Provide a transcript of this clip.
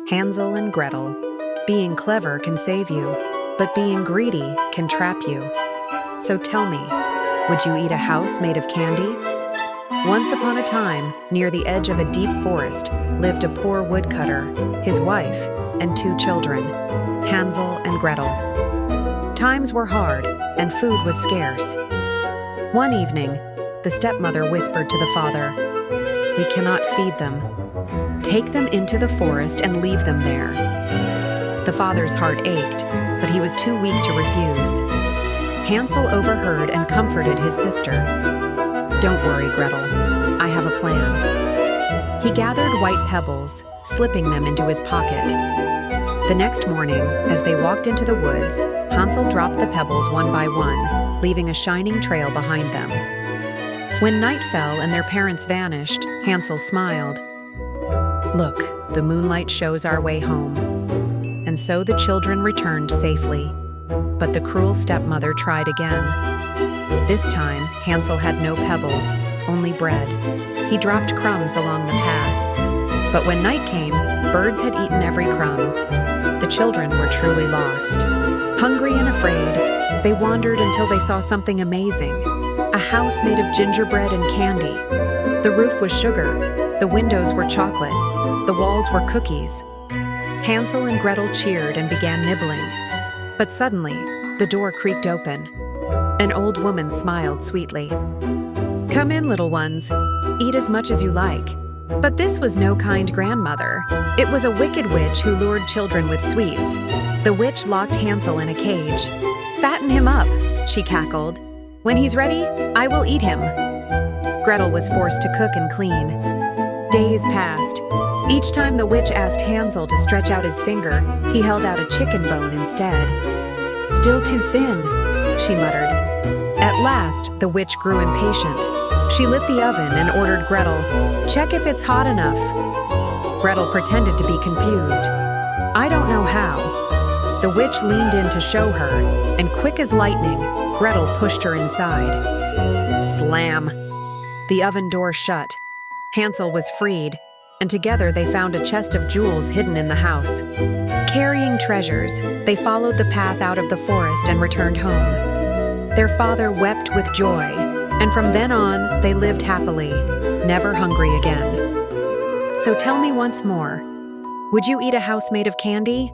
Hansel and Gretel. Being clever can save you, but being greedy can trap you. So tell me, would you eat a house made of candy? Once upon a time, near the edge of a deep forest, lived a poor woodcutter, his wife, and 2 children, Hansel and Gretel. Times were hard, and food was scarce. One evening, the stepmother whispered to the father, "We cannot feed them. Take them into the forest and leave them there." The father's heart ached, but he was too weak to refuse. Hansel overheard and comforted his sister. "Don't worry, Gretel. I have a plan." He gathered white pebbles, slipping them into his pocket. The next morning, as they walked into the woods, Hansel dropped the pebbles one by one, leaving a shining trail behind them. When night fell and their parents vanished, Hansel smiled. "Look, the moonlight shows our way home." And so the children returned safely. But the cruel stepmother tried again. This time, Hansel had no pebbles, only bread. He dropped crumbs along the path. But when night came, birds had eaten every crumb. The children were truly lost. Hungry and afraid, they wandered until they saw something amazing. A house made of gingerbread and candy. The roof was sugar, the windows were chocolate, the walls were cookies. Hansel and Gretel cheered and began nibbling. But suddenly, the door creaked open. An old woman smiled sweetly. "Come in, little ones. Eat as much as you like." But this was no kind grandmother. It was a wicked witch who lured children with sweets. The witch locked Hansel in a cage. "Fatten him up," she cackled. "When he's ready, I will eat him." Gretel was forced to cook and clean. Days passed. Each time the witch asked Hansel to stretch out his finger, he held out a chicken bone instead. "Still too thin," she muttered. At last, the witch grew impatient. She lit the oven and ordered Gretel, "Check if it's hot enough." Gretel pretended to be confused. "I don't know how." The witch leaned in to show her, and quick as lightning, Gretel pushed her inside. Slam! The oven door shut. Hansel was freed, and together they found a chest of jewels hidden in the house. Carrying treasures, they followed the path out of the forest and returned home. Their father wept with joy, and from then on, they lived happily, never hungry again. So tell me once more, would you eat a house made of candy?